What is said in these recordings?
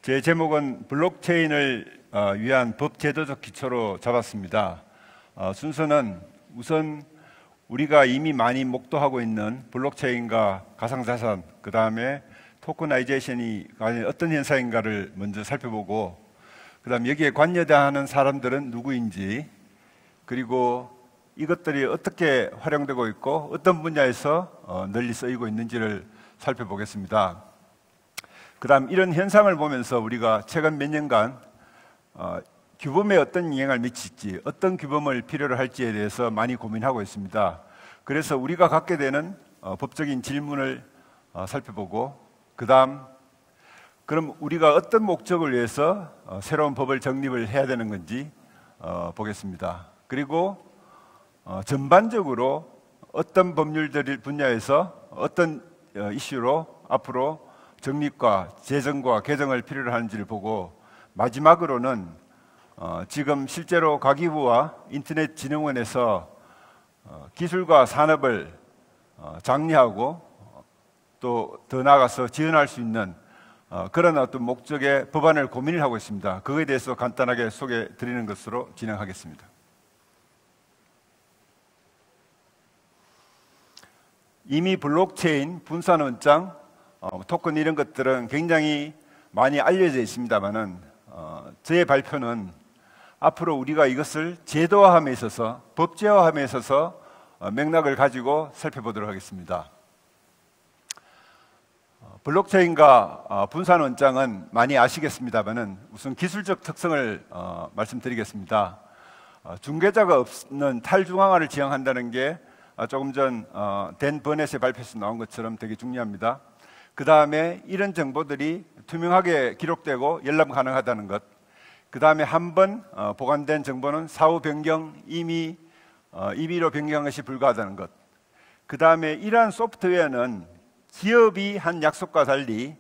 제 제목은 블록체인을 위한 법제도적 기초로 잡았습니다. 순서는 우선 우리가 이미 많이 목도하고 있는 블록체인과 가상자산, 그 다음에 토커나이제이션이 어떤 현상인가를 먼저 살펴보고, 그 다음 여기에 관여하는 사람들은 누구인지, 그리고 이것들이 어떻게 활용되고 있고 어떤 분야에서 널리 쓰이고 있는지를 살펴보겠습니다. 그 다음 이런 현상을 보면서 우리가 최근 몇 년간 규범에 어떤 영향을 미칠지, 어떤 규범을 필요로 할지에 대해서 많이 고민하고 있습니다. 그래서 우리가 갖게 되는 법적인 질문을 살펴보고, 그 다음 그럼 우리가 어떤 목적을 위해서 새로운 법을 정립을 해야 되는 건지 보겠습니다. 그리고 전반적으로 어떤 법률들 분야에서 어떤 이슈로 앞으로 정립과 제정과 개정을 필요로 하는지를 보고, 마지막으로는 지금 실제로 과기부와 인터넷진흥원에서 기술과 산업을 장려하고 또 더 나아가서 지원할 수 있는 그런 어떤 목적의 법안을 고민을 하고 있습니다. 그거에 대해서 간단하게 소개해 드리는 것으로 진행하겠습니다. 이미 블록체인, 분산원장, 토큰 이런 것들은 굉장히 많이 알려져 있습니다만은 저의 발표는 앞으로 우리가 이것을 제도화함에 있어서, 법제화함에 있어서 맥락을 가지고 살펴보도록 하겠습니다. 블록체인과 분산원장은 많이 아시겠습니다만은 우선 기술적 특성을 말씀드리겠습니다. 중개자가 없는 탈중앙화를 지향한다는 게 조금 전 댄 버넷의 발표에서 나온 것처럼 되게 중요합니다. 그 다음에 이런 정보들이 투명하게 기록되고 열람 가능하다는 것, 그 다음에 한번 보관된 정보는 사후 변경, 임의로 변경한 것이 불가하다는 것, 그 다음에 이러한 소프트웨어는 기업이 한 약속과 달리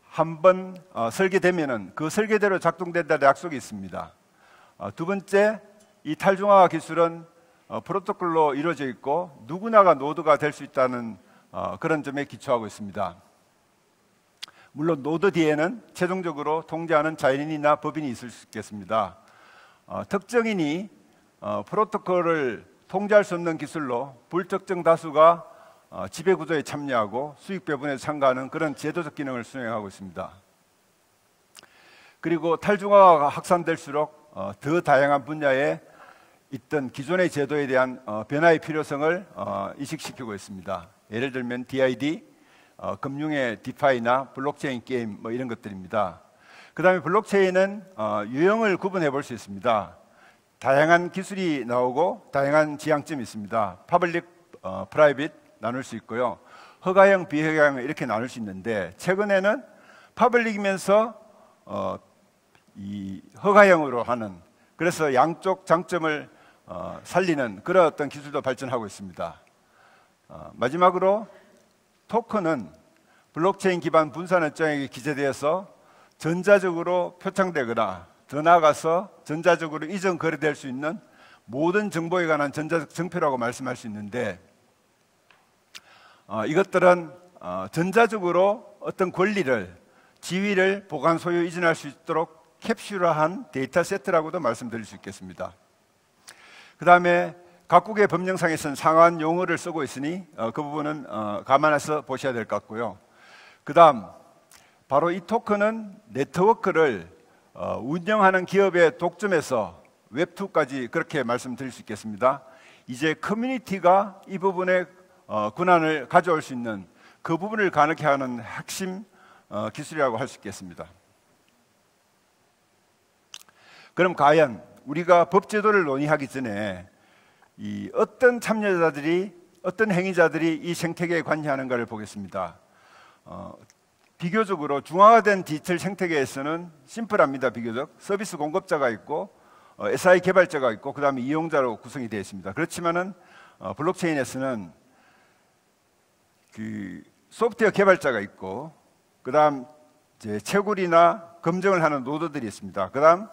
한번 설계되면은 그 설계대로 작동된다는 약속이 있습니다. 두 번째, 이 탈중앙화 기술은 프로토콜로 이루어져 있고 누구나가 노드가 될 수 있다는 그런 점에 기초하고 있습니다. 물론 노드 뒤에는 최종적으로 통제하는 자연인이나 법인이 있을 수 있겠습니다. 특정인이 프로토콜을 통제할 수 없는 기술로 불특정 다수가 지배구조에 참여하고 수익 배분에 참가하는 그런 제도적 기능을 수행하고 있습니다. 그리고 탈중앙화가 확산될수록 더 다양한 분야에 있던 기존의 제도에 대한 변화의 필요성을 인식시키고 있습니다. 예를 들면 DID, 금융의 디파이나 블록체인 게임 이런 것들입니다. 그 다음에 블록체인은 유형을 구분해 볼 수 있습니다. 다양한 기술이 나오고 다양한 지향점이 있습니다. 퍼블릭, 프라이빗 나눌 수 있고요. 허가형, 비허가형 이렇게 나눌 수 있는데, 최근에는 퍼블릭이면서 이 허가형으로 하는, 그래서 양쪽 장점을 살리는 그런 어떤 기술도 발전하고 있습니다. 마지막으로 토큰은 블록체인 기반 분산원장에 기재되어서 전자적으로 표창되거나 더 나아가서 전자적으로 이전 거래될 수 있는 모든 정보에 관한 전자적 정표라고 말씀할 수 있는데, 이것들은 전자적으로 어떤 권리를, 지위를 보관, 소유, 이전할 수 있도록 캡슐화한 데이터 세트라고도 말씀드릴 수 있겠습니다. 그 다음에 각국의 법령상에서는 상한 용어를 쓰고 있으니 그 부분은 감안해서 보셔야 될 것 같고요. 그 다음 바로 이 토큰은 네트워크를 운영하는 기업의 독점에서 웹2까지 그렇게 말씀드릴 수 있겠습니다. 이제 커뮤니티가 이 부분에 권한을 가져올 수 있는 그 부분을 가능케 하는 핵심 기술이라고 할 수 있겠습니다. 그럼 과연 우리가 법제도를 논의하기 전에 이 어떤 참여자들이, 어떤 행위자들이 이 생태계에 관여하는가를 보겠습니다. 비교적으로 중앙화된 디지털 생태계에서는 심플합니다. 비교적 서비스 공급자가 있고 SI 개발자가 있고 그 다음에 이용자로 구성이 되어 있습니다. 그렇지만은 블록체인에서는 그 소프트웨어 개발자가 있고, 그 다음 채굴이나 검증을 하는 노드들이 있습니다. 그 다음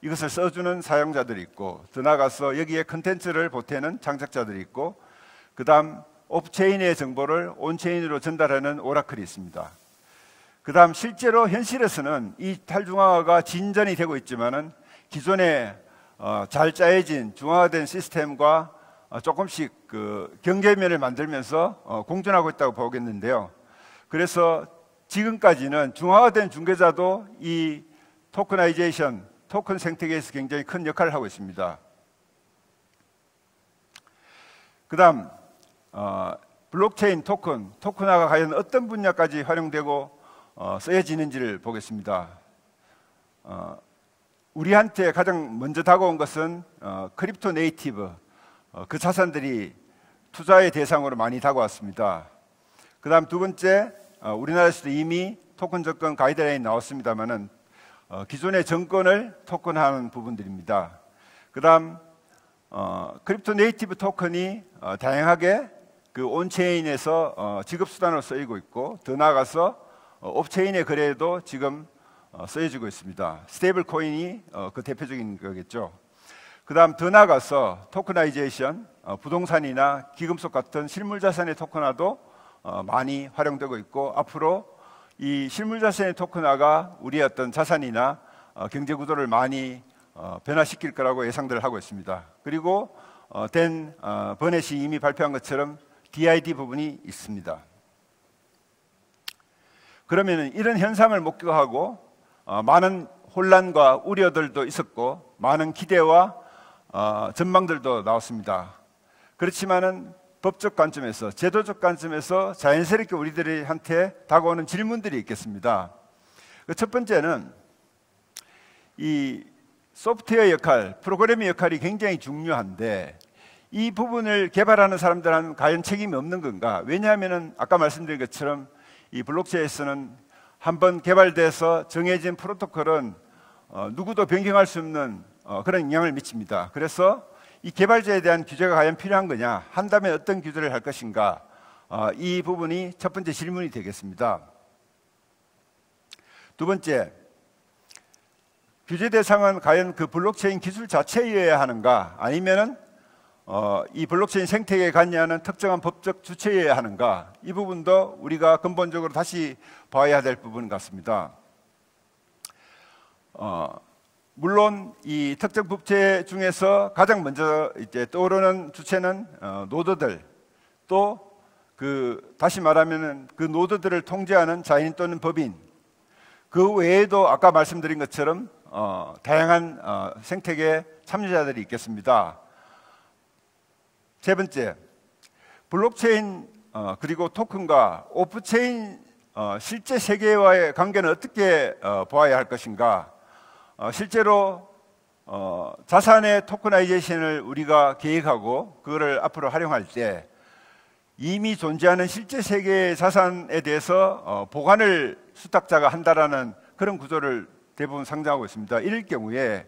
이것을 써주는 사용자들이 있고, 더 나아가서 여기에 컨텐츠를 보태는 창작자들이 있고, 그 다음 오프체인의 정보를 온체인으로 전달하는 오라클이 있습니다. 그다음 실제로 현실에서는 이 탈중앙화가 진전이 되고 있지만은 기존에 잘 짜여진 중앙화된 시스템과 조금씩 그 경계면을 만들면서 공존하고 있다고 보겠는데요. 그래서 지금까지는 중앙화된 중개자도 이 토커나이제이션, 토큰 생태계에서 굉장히 큰 역할을 하고 있습니다. 그 다음 블록체인 토큰화가 과연 어떤 분야까지 활용되고 쓰여지는지를 보겠습니다. 우리한테 가장 먼저 다가온 것은 크립토 네이티브, 그 자산들이 투자의 대상으로 많이 다가왔습니다. 그 다음 두 번째, 우리나라에서도 이미 토큰 접근 가이드라인이 나왔습니다만은 기존의 정권을 토큰화하는 부분들입니다. 그 다음 크립토 네이티브 토큰이 다양하게 그 온체인에서 지급수단으로 쓰이고 있고, 더 나아가서 옵체인의 거래에도 지금 쓰여지고 있습니다. 스테이블 코인이 그 대표적인 거겠죠. 그 다음 더 나아가서 토커나이제이션, 부동산이나 기금속 같은 실물자산의 토큰화도 많이 활용되고 있고, 앞으로 이 실물자산의 토큰화가 우리의 어떤 자산이나 경제 구조를 많이 변화시킬 거라고 예상들을 하고 있습니다. 그리고 버넷이 이미 발표한 것처럼 DID 부분이 있습니다. 그러면 이런 현상을 목격하고 많은 혼란과 우려들도 있었고, 많은 기대와 전망들도 나왔습니다. 그렇지만은 법적 관점에서, 제도적 관점에서 자연스럽게 우리들한테 다가오는 질문들이 있겠습니다. 첫 번째는 이 소프트웨어 역할, 프로그래밍 역할이 굉장히 중요한데, 이 부분을 개발하는 사람들은 과연 책임이 없는 건가? 왜냐하면 아까 말씀드린 것처럼 이 블록체인에서는 한번 개발돼서 정해진 프로토콜은 누구도 변경할 수 없는 그런 영향을 미칩니다. 그래서 이 개발자에 대한 규제가 과연 필요한 거냐, 한다면 어떤 규제를 할 것인가, 이 부분이 첫 번째 질문이 되겠습니다. 두 번째, 규제 대상은 과연 그 블록체인 기술 자체여야 하는가, 아니면은 이 블록체인 생태계에 관여하는 특정한 법적 주체여야 하는가, 이 부분도 우리가 근본적으로 다시 봐야 될 부분 같습니다. 물론 이 특정 법체 중에서 가장 먼저 이제 떠오르는 주체는 노드들, 또 다시 말하면은 그 노드들을 통제하는 자인 또는 법인, 그 외에도 아까 말씀드린 것처럼 다양한 생태계 참여자들이 있겠습니다. 세 번째, 블록체인 그리고 토큰과 오프체인 실제 세계와의 관계는 어떻게 보아야 할 것인가? 실제로 자산의 토커나이제이션을 우리가 계획하고 그거를 앞으로 활용할 때 이미 존재하는 실제 세계의 자산에 대해서 보관을 수탁자가 한다라는 그런 구조를 대부분 상정하고 있습니다. 이럴 경우에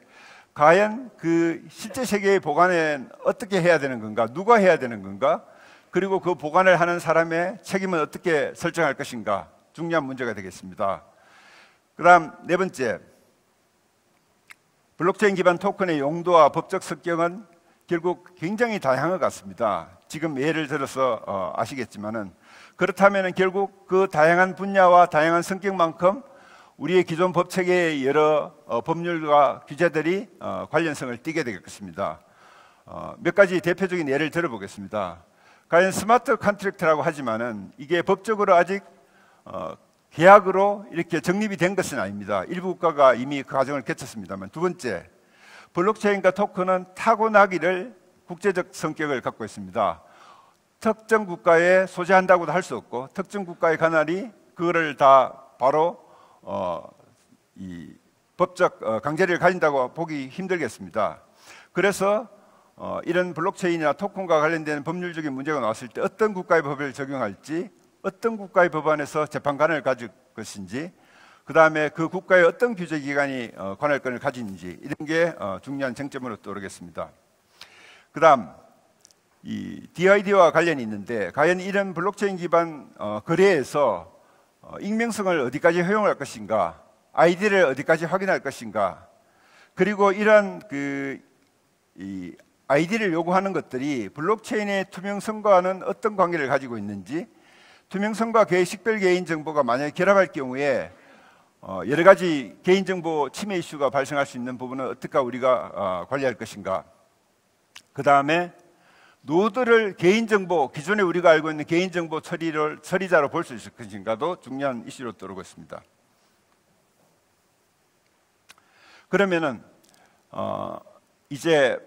과연 그 실제 세계의 보관은 어떻게 해야 되는 건가? 누가 해야 되는 건가? 그리고 그 보관을 하는 사람의 책임은 어떻게 설정할 것인가? 중요한 문제가 되겠습니다. 그 다음 네 번째, 블록체인 기반 토큰의 용도와 법적 성격은 결국 굉장히 다양한 것 같습니다. 지금 예를 들어서 아시겠지만은, 그렇다면 결국 그 다양한 분야와 다양한 성격만큼 우리의 기존 법 체계의 여러 법률과 규제들이 관련성을 띠게 되겠습니다. 몇 가지 대표적인 예를 들어보겠습니다. 과연 스마트 컨트랙트라고 하지만은 이게 법적으로 아직 계약으로 이렇게 정립이 된 것은 아닙니다. 일부 국가가 이미 그 과정을 거쳤습니다만. 두 번째, 블록체인과 토큰은 타고나기를 국제적 성격을 갖고 있습니다. 특정 국가에 소재한다고도 할 수 없고, 특정 국가의 관할이 그거를 다 바로 이 법적 강제력을 가진다고 보기 힘들겠습니다. 그래서 이런 블록체인이나 토큰과 관련된 법률적인 문제가 나왔을 때 어떤 국가의 법을 적용할지, 어떤 국가의 법안에서 재판관을 가질 것인지, 그 다음에 그 국가의 어떤 규제기관이 관할권을 가지는지, 이런 게 중요한 쟁점으로 떠오르겠습니다. 그 다음 이 DID와 관련이 있는데, 과연 이런 블록체인 기반 거래에서 익명성을 어디까지 허용할 것인가, 아이디를 어디까지 확인할 것인가, 그리고 이러한 이 아이디를 요구하는 것들이 블록체인의 투명성과는 어떤 관계를 가지고 있는지, 투명성과 식별 개인정보가 만약에 결합할 경우에 여러 가지 개인정보 침해 이슈가 발생할 수 있는 부분은 어떻게 우리가 관리할 것인가. 그 다음에 노드를 개인정보, 기존에 우리가 알고 있는 개인정보 처리자로 볼 수 있을 것인가도 중요한 이슈로 떠오르고 있습니다. 그러면은 이제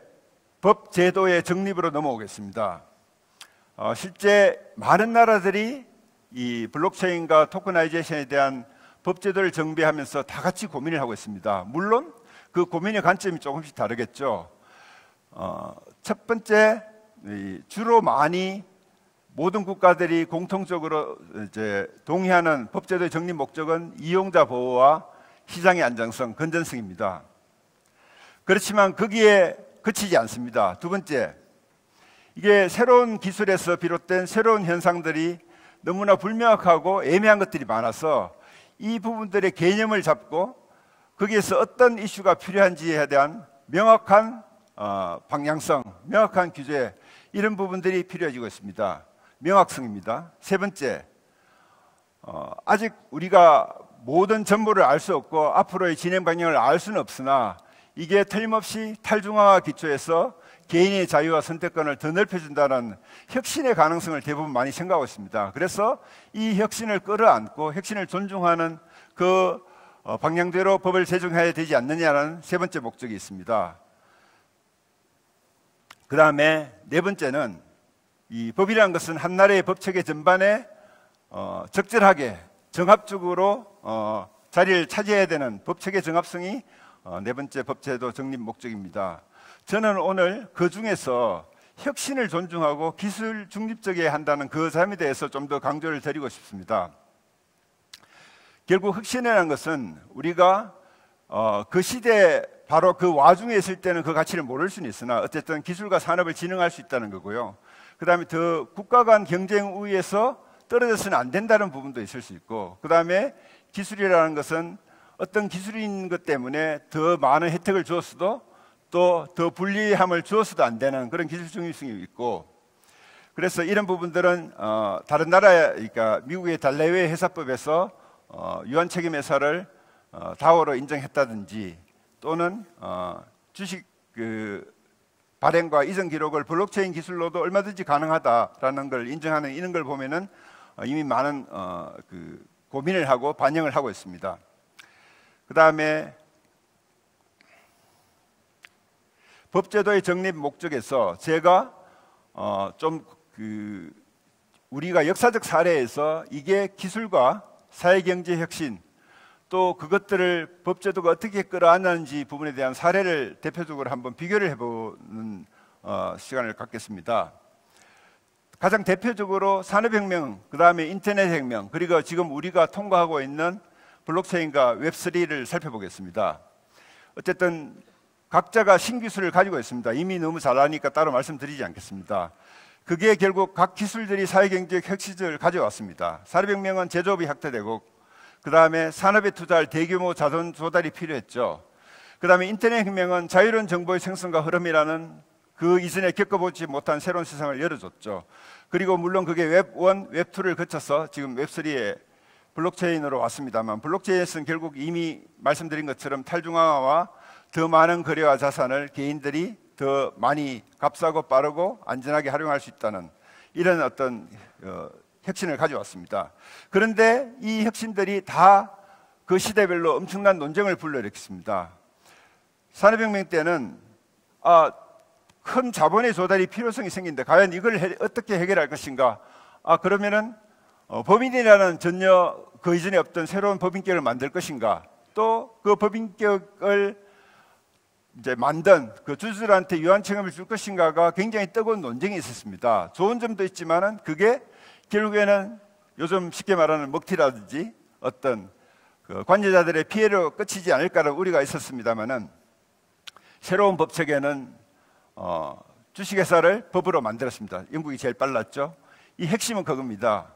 법 제도의 정립으로 넘어오겠습니다. 실제 많은 나라들이 이 블록체인과 토커나이제이션에 대한 법 제도를 정비하면서 다 같이 고민을 하고 있습니다. 물론 그 고민의 관점이 조금씩 다르겠죠. 첫 번째, 주로 많이 모든 국가들이 공통적으로 이제 동의하는 법 제도의 정립 목적은 이용자 보호와 시장의 안정성, 건전성입니다. 그렇지만 거기에 그치지 않습니다. 두 번째, 이게 새로운 기술에서 비롯된 새로운 현상들이 너무나 불명확하고 애매한 것들이 많아서 이 부분들의 개념을 잡고 거기에서 어떤 이슈가 필요한지에 대한 명확한 방향성, 명확한 규제, 이런 부분들이 필요해지고 있습니다. 명확성입니다. 세 번째, 아직 우리가 모든 정보를 알 수 없고 앞으로의 진행 방향을 알 수는 없으나 이게 틀림없이 탈중앙화 기초에서 개인의 자유와 선택권을 더 넓혀준다는 혁신의 가능성을 대부분 많이 생각하고 있습니다. 그래서 이 혁신을 끌어안고 혁신을 존중하는 그 방향대로 법을 제정해야 되지 않느냐는 세 번째 목적이 있습니다. 그 다음에 네 번째는 이 법이라는 것은 한 나라의 법체계 전반에 적절하게 정합적으로 자리를 차지해야 되는 법체계 정합성이 네 번째 법제도 정립 목적입니다. 저는 오늘 그 중에서 혁신을 존중하고 기술 중립적이어야 한다는 그 점에 대해서 좀 더 강조를 드리고 싶습니다. 결국 혁신이라는 것은 우리가 그 시대 바로 그 와중에 있을 때는 그 가치를 모를 수는 있으나 어쨌든 기술과 산업을 진흥할 수 있다는 거고요. 그 다음에 더 국가 간 경쟁 우위에서 떨어져서는 안 된다는 부분도 있을 수 있고, 그 다음에 기술이라는 것은 어떤 기술인 것 때문에 더 많은 혜택을 주었어도 또 더 불리함을 주어서도 안 되는 그런 기술 중립성이 있고, 그래서 이런 부분들은 다른 나라, 그러니까 미국의 달래외 회사법에서 유한 책임 회사를 다오로 인정했다든지 또는 주식 발행과 이전 기록을 블록체인 기술로도 얼마든지 가능하다라는 걸 인정하는 이런 걸 보면은 이미 많은 고민을 하고 반영을 하고 있습니다. 그 다음에 법제도의 정립 목적에서 제가 우리가 역사적 사례에서 이게 기술과 사회경제 혁신 또 그것들을 법제도가 어떻게 끌어안는지 부분에 대한 사례를 대표적으로 한번 비교를 해보는 시간을 갖겠습니다. 가장 대표적으로 산업혁명, 그 다음에 인터넷혁명, 그리고 지금 우리가 통과하고 있는 블록체인과 웹3를 살펴보겠습니다. 어쨌든 각자가 신기술을 가지고 있습니다. 이미 너무 잘 아니까 따로 말씀드리지 않겠습니다. 그게 결국 각 기술들이 사회경제적 혁신을 가져왔습니다. 산업혁명은 제조업이 확대되고, 그 다음에 산업에 투자할 대규모 자본 조달이 필요했죠. 그 다음에 인터넷혁명은 자유로운 정보의 생성과 흐름이라는 그 이전에 겪어보지 못한 새로운 세상을 열어줬죠. 그리고 물론 그게 웹1, 웹2를 거쳐서 지금 웹3에 블록체인으로 왔습니다만, 블록체인에서는 결국 이미 말씀드린 것처럼 탈중앙화와 더 많은 거래와 자산을 개인들이 더 많이 값싸고 빠르고 안전하게 활용할 수 있다는 이런 어떤 혁신을 가져왔습니다. 그런데 이 혁신들이 다 그 시대별로 엄청난 논쟁을 불러일으켰습니다. 산업혁명 때는 큰 자본의 조달이 필요성이 생긴데 과연 이걸 어떻게 해결할 것인가? 그러면은 법인이라는 전혀 그 이전에 없던 새로운 법인격을 만들 것인가? 또 그 법인격을 이제 만든 그 주주들한테 유한 책임을 줄 것인가가 굉장히 뜨거운 논쟁이 있었습니다. 좋은 점도 있지만은 그게 결국에는 요즘 쉽게 말하는 먹튀라든지 어떤 그 관여자들의 피해로 끝이지 않을까라는 우려가 있었습니다만은 새로운 법 체계는 주식회사를 법으로 만들었습니다. 영국이 제일 빨랐죠. 이 핵심은 그겁니다.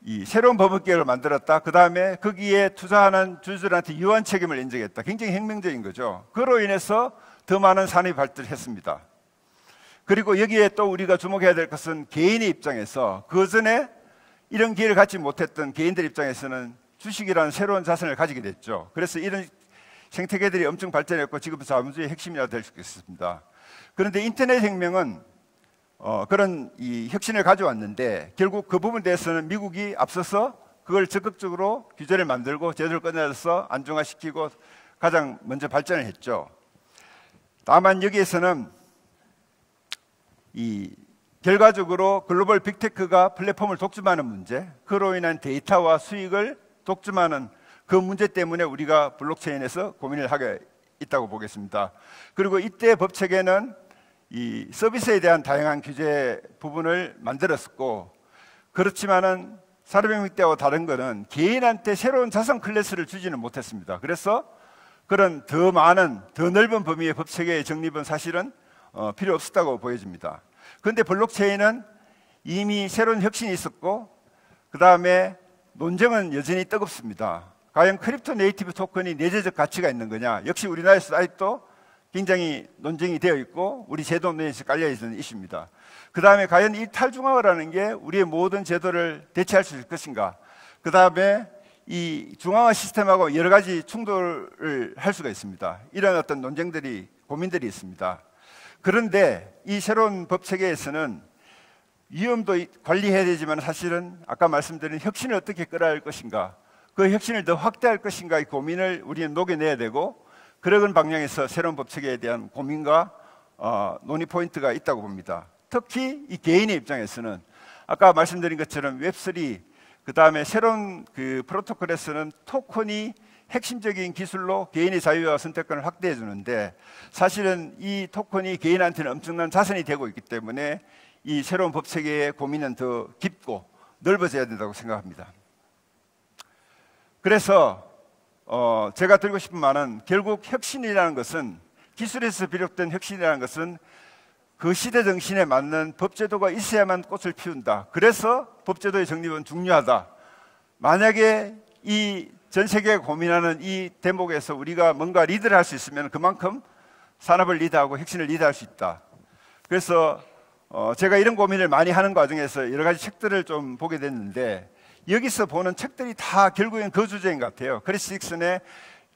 이 새로운 법계를 만들었다. 그 다음에 거기에 투자하는 주주들한테 유한 책임을 인정했다. 굉장히 혁명적인 거죠. 그로 인해서 더 많은 산업이 발달했습니다. 그리고 여기에 또 우리가 주목해야 될 것은 개인의 입장에서 그 전에 이런 기회를 갖지 못했던 개인들 입장에서는 주식이라는 새로운 자산을 가지게 됐죠. 그래서 이런 생태계들이 엄청 발전했고 지금 자본주의의 핵심이라 될 수 있습니다. 그런데 인터넷 혁명은 그런 이 혁신을 가져왔는데 결국 그 부분에 대해서는 미국이 앞서서 그걸 적극적으로 규제를 만들고 제도를 꺼내서 안정화시키고 가장 먼저 발전을 했죠. 다만 여기에서는 이 결과적으로 글로벌 빅테크가 플랫폼을 독점하는 문제, 그로 인한 데이터와 수익을 독점하는 그 문제 때문에 우리가 블록체인에서 고민을 하게 있다고 보겠습니다. 그리고 이때 법체계는 이 서비스에 대한 다양한 규제 부분을 만들었고, 그렇지만은 산업혁명 때와 다른 것은 개인한테 새로운 자산 클래스를 주지는 못했습니다. 그래서 그런 더 많은, 더 넓은 범위의 법체계의 정립은 사실은 필요 없었다고 보여집니다. 그런데 블록체인은 이미 새로운 혁신이 있었고, 그 다음에 논쟁은 여전히 뜨겁습니다. 과연 크립토 네이티브 토큰이 내재적 가치가 있는 거냐? 역시 우리나라에서 아직도 굉장히 논쟁이 되어 있고 우리 제도 내에서 깔려 있는 이슈입니다. 그 다음에 과연 이 탈중앙화라는 게 우리의 모든 제도를 대체할 수 있을 것인가? 그 다음에 이 중앙화 시스템하고 여러 가지 충돌을 할 수가 있습니다. 이런 어떤 논쟁들이, 고민들이 있습니다. 그런데 이 새로운 법 체계에서는 위험도 관리해야 되지만 사실은 아까 말씀드린 혁신을 어떻게 끌어갈 것인가, 그 혁신을 더 확대할 것인가의 고민을 우리는 녹여내야 되고, 그런 방향에서 새로운 법 체계에 대한 고민과 논의 포인트가 있다고 봅니다. 특히 이 개인의 입장에서는 아까 말씀드린 것처럼 웹3, 그 다음에 새로운 그 프로토콜에서는 토큰이 핵심적인 기술로 개인의 자유와 선택권을 확대해 주는데, 사실은 이 토큰이 개인한테는 엄청난 자산이 되고 있기 때문에 이 새로운 법 체계의 고민은 더 깊고 넓어져야 된다고 생각합니다. 그래서 제가 드리고 싶은 말은, 결국 혁신이라는 것은, 기술에서 비롯된 혁신이라는 것은 그 시대 정신에 맞는 법제도가 있어야만 꽃을 피운다. 그래서 법제도의 정립은 중요하다. 만약에 이 전 세계가 고민하는 이 대목에서 우리가 뭔가 리드를 할 수 있으면 그만큼 산업을 리드하고 혁신을 리드할 수 있다. 그래서 제가 이런 고민을 많이 하는 과정에서 여러 가지 책들을 좀 보게 됐는데, 여기서 보는 책들이 다 결국엔 그 주제인 것 같아요. 크리스 딕슨의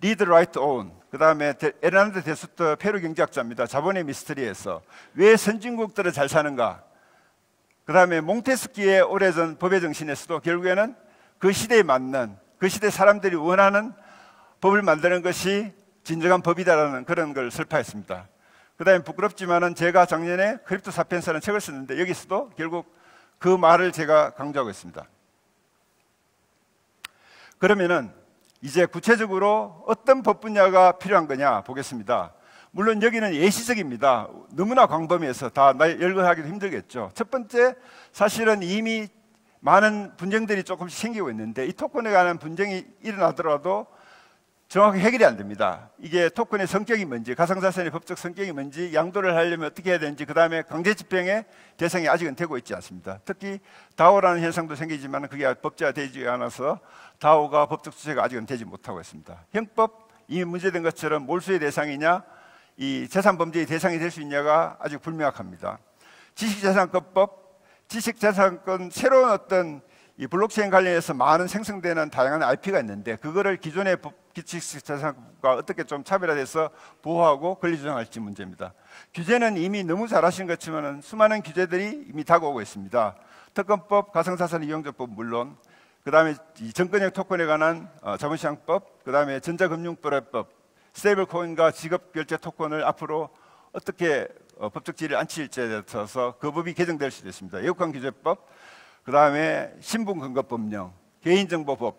Lead Right On, 그 다음에 에르난드 데수터 페루 경제학자입니다. 자본의 미스터리에서 왜 선진국들은 잘 사는가, 그 다음에 몽테스키의 오래전 법의 정신에서도 결국에는 그 시대에 맞는, 그 시대 사람들이 원하는 법을 만드는 것이 진정한 법이다라는 그런 걸 설파했습니다. 그 다음에 부끄럽지만은 제가 작년에 크립토 사피엔스라는 책을 썼는데 여기서도 결국 그 말을 제가 강조하고 있습니다. 그러면은 이제 구체적으로 어떤 법 분야가 필요한 거냐 보겠습니다. 물론 여기는 예시적입니다. 너무나 광범위해서 다 열거하기도 힘들겠죠. 첫 번째, 사실은 이미 많은 분쟁들이 조금씩 생기고 있는데, 이 토큰에 관한 분쟁이 일어나더라도 정확히 해결이 안 됩니다. 이게 토큰의 성격이 뭔지, 가상자산의 법적 성격이 뭔지, 양도를 하려면 어떻게 해야 되는지, 그 다음에 강제 집행의 대상이 아직은 되고 있지 않습니다. 특히 다오라는 현상도 생기지만 그게 법제화되지 않아서 다오가 법적 주체가 아직은 되지 못하고 있습니다. 형법, 이미 문제된 것처럼 몰수의 대상이냐, 이 재산범죄의 대상이 될 수 있냐가 아직 불명확합니다. 지식재산권법, 지식재산권 새로운 어떤 이 블록체인 관련해서 많은 생성되는 다양한 IP가 있는데, 그거를 기존의 지식재산권과 어떻게 좀 차별화돼서 보호하고 권리 조정할지 문제입니다. 규제는 이미 너무 잘하신 것지만 수많은 규제들이 이미 다가오고 있습니다. 특검법, 가상자산 이용조법 물론, 그 다음에 정권형 토큰에 관한 자본시장법, 그 다음에 전자금융거래법, 스테이블 코인과 지급결제 토큰을 앞으로 어떻게 법적 지위를 안칠지에 대해서 그 법이 개정될 수도 있습니다. 애국환규제법, 그 다음에 신분근거법령, 개인정보법,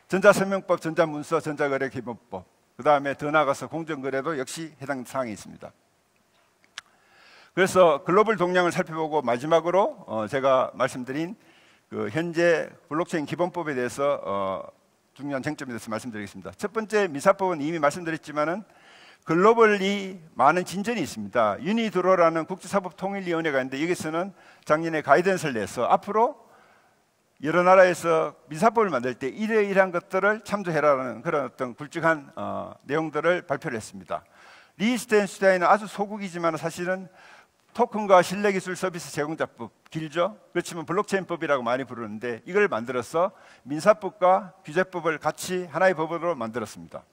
전자서명법, 전자문서, 전자거래기본법, 그 다음에 더 나아가서 공정거래도 역시 해당 사항이 있습니다. 그래서 글로벌 동향을 살펴보고 마지막으로 제가 말씀드린 그 현재 블록체인 기본법에 대해서 중요한 쟁점에 대해서 말씀드리겠습니다. 첫 번째, 미사법은 이미 말씀드렸지만은 글로벌리 많은 진전이 있습니다. 유니드로라는 국제사법통일위원회가 있는데 여기서는 작년에 가이던스를 내서 앞으로 여러 나라에서 미사법을 만들 때 이러이러한 것들을 참조해라라는 그런 어떤 굵직한 내용들을 발표를 했습니다. 리히텐슈타인은 아주 소국이지만 사실은 토큰과 신뢰기술 서비스 제공자법, 길죠? 그렇지만 블록체인법이라고 많이 부르는데 이걸 만들어서 민사법과 규제법을 같이 하나의 법으로 만들었습니다.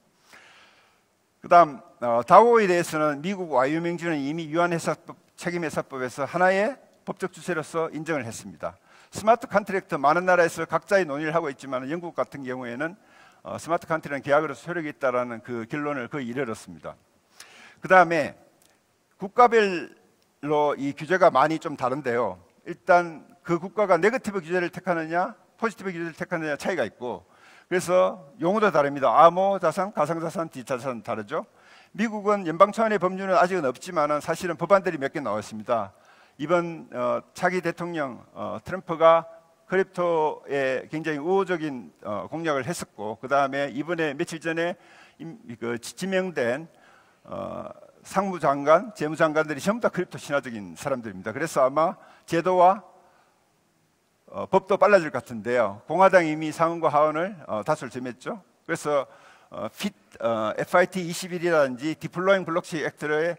그 다음 다오에 대해서는 미국 와이오밍주는 이미 유한회사법, 책임회사법에서 하나의 법적 주체로서 인정을 했습니다. 스마트 컨트랙트 많은 나라에서 각자의 논의를 하고 있지만 영국 같은 경우에는 스마트 컨트랙트는 계약으로서 효력이 있다는 그 결론을 거의 이르렀습니다. 그 다음에 국가별로 이 규제가 많이 좀 다른데요. 일단 그 국가가 네거티브 규제를 택하느냐 포지티브 규제를 택하느냐 차이가 있고, 그래서 용어도 다릅니다. 암호자산, 가상자산, 디지털자산 다르죠. 미국은 연방 차원의 법률은 아직은 없지만 사실은 법안들이 몇 개 나왔습니다. 이번 차기 대통령 트럼프가 크립토에 굉장히 우호적인 공약을 했었고, 그 다음에 이번에 며칠 전에 지명된 상무장관, 재무장관들이 전부 다 크립토 신화적인 사람들입니다. 그래서 아마 제도와 법도 빨라질 것 같은데요. 공화당이 이미 상원과 하원을 다수를 점했죠. 그래서 FIT 21이라든지 디플로잉 블록체인 액트의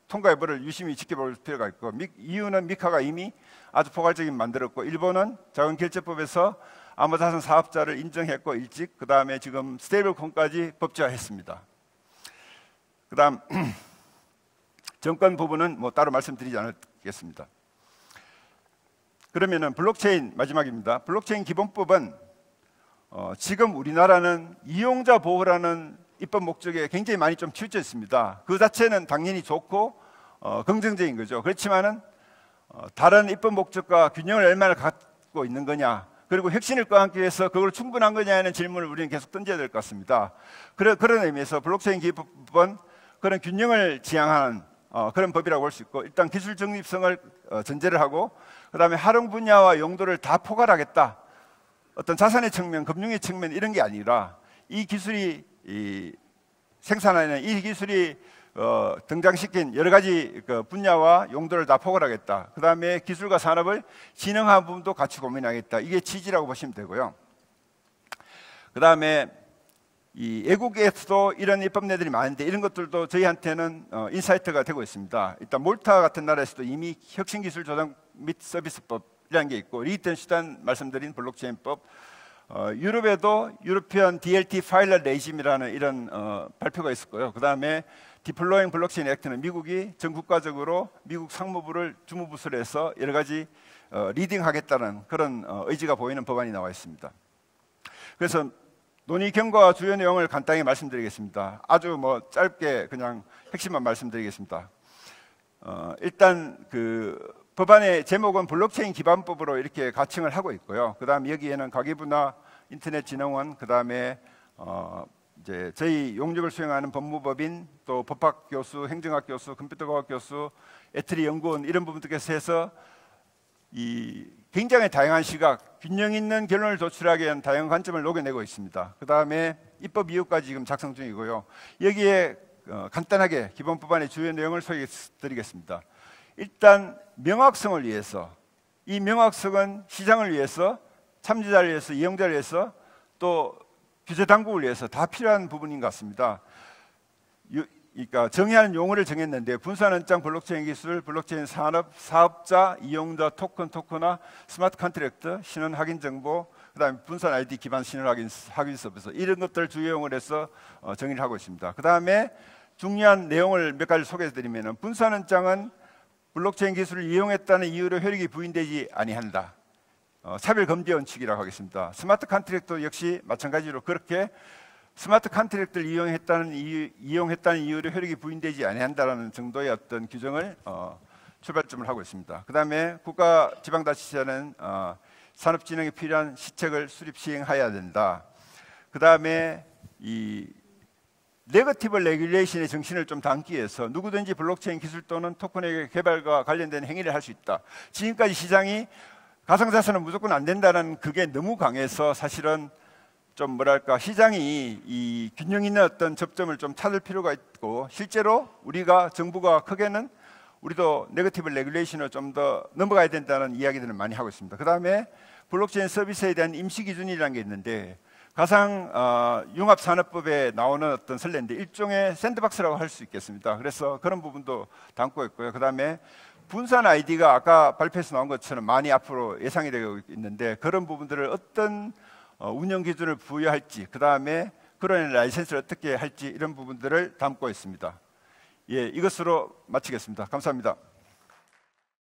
통과 여부를 유심히 지켜볼 필요가 있고, 이유는 미카가 이미 아주 포괄적인 만들었고, 일본은 자본결제법에서 암호자산 사업자를 인정했고 일찍, 그 다음에 지금 스테이블콘까지 법제화했습니다. 그 다음 정권 부분은 뭐 따로 말씀드리지 않겠습니다. 그러면은 블록체인 마지막입니다. 블록체인 기본법은 지금 우리나라는 이용자 보호라는 입법 목적에 굉장히 많이 좀 치우쳐 있습니다. 그 자체는 당연히 좋고 긍정적인 거죠. 그렇지만은 다른 입법 목적과 균형을 얼마나 갖고 있는 거냐, 그리고 혁신을 꾀하기 위해서 그걸 충분한 거냐는 질문을 우리는 계속 던져야 될 것 같습니다. 그런 의미에서 블록체인 기법은 그런 균형을 지향하는 그런 법이라고 볼 수 있고, 일단 기술 적립성을 전제를 하고, 그 다음에 활용 분야와 용도를 다 포괄하겠다. 어떤 자산의 측면, 금융의 측면 이런 게 아니라 이 기술이 생산하는 이 기술이 등장시킨 여러 가지 그 분야와 용도를 다 포괄하겠다. 그 다음에 기술과 산업을 진흥하는 부분도 같이 고민하겠다. 이게 취지라고 보시면 되고요. 그 다음에 이 외국에서도 이런 입법례들이 많은데 이런 것들도 저희한테는 인사이트가 되고 있습니다. 일단 몰타 같은 나라에서도 이미 혁신기술 조정 및 서비스법이라는 게 있고, 리히텐슈타인 말씀드린 블록체인법, 유럽에도 유로피언 DLT 파일러 레이짐이라는 이런 발표가 있었고요. 그 다음에 디플로잉 블록체인 액트는 미국이 전 국가적으로 미국 상무부를 주무부서로 해서 여러 가지 리딩하겠다는 그런 의지가 보이는 법안이 나와 있습니다. 그래서 논의 경과 주요 내용을 간단히 말씀드리겠습니다. 아주 뭐 짧게 그냥 핵심만 말씀드리겠습니다. 일단 그 법안의 제목은 블록체인 기반법으로 이렇게 가칭을 하고 있고요. 그 다음 여기에는 가계부나 인터넷진흥원, 그 다음에 이제 저희 용역을 수행하는 법무법인, 또 법학 교수, 행정학 교수, 컴퓨터과학 교수, 애트리 연구원 이런 부분들께서 해서 이 굉장히 다양한 시각, 균형 있는 결론을 도출하기 위한 다양한 관점을 녹여내고 있습니다. 그 다음에 입법 이유까지 지금 작성 중이고요. 여기에 간단하게 기본 법안의 주요 내용을 소개해드리겠습니다. 일단 명확성을 위해서, 이 명확성은 시장을 위해서, 참여자를 위해서, 이용자를 위해서, 또 규제 당국을 위해서 다 필요한 부분인 것 같습니다. 그러니까 정의하는 용어를 정했는데 분산 원장 블록체인 기술, 블록체인 산업, 사업자, 이용자, 토큰화, 스마트 컨트랙트, 신원 확인 정보, 그다음에 분산 ID 기반 신원 확인 서비스 이런 것들 주요 용어를 해서 정의를 하고 있습니다. 그다음에 중요한 내용을 몇 가지 소개해드리면, 분산 원장은 블록체인 기술을 이용했다는 이유로 효력이 부인되지 아니한다. 차별 금지 원칙이라고 하겠습니다. 스마트 컨트랙트 역시 마찬가지로 그렇게 스마트 컨트랙트를 이용했다는 이유로 효력이 부인되지 아니한다라는 정도의 어떤 규정을 출발점을 하고 있습니다. 그 다음에 국가지방자치제는 산업진흥에 필요한 시책을 수립 시행해야 된다. 그 다음에 이 네거티브 레귤레이션의 정신을 좀 담기 위해서 누구든지 블록체인 기술 또는 토큰의 개발과 관련된 행위를 할 수 있다. 지금까지 시장이 가상자산은 무조건 안 된다는 그게 너무 강해서 사실은 좀 뭐랄까 시장이 이 균형 있는 어떤 접점을 좀 찾을 필요가 있고, 실제로 우리가 정부가 크게는 우리도 네거티브 레귤레이션을 좀 더 넘어가야 된다는 이야기들을 많이 하고 있습니다. 그 다음에 블록체인 서비스에 대한 임시 기준이라는 게 있는데, 가상 융합산업법에 나오는 어떤 선례인데 일종의 샌드박스라고 할 수 있겠습니다. 그래서 그런 부분도 담고 있고요. 그 다음에 분산 아이디가 아까 발표에서 나온 것처럼 많이 앞으로 예상이 되고 있는데 그런 부분들을 어떤 운영 기준을 부여할지, 그 다음에 그런 라이센스를 어떻게 할지 이런 부분들을 담고 있습니다. 예, 이것으로 마치겠습니다. 감사합니다.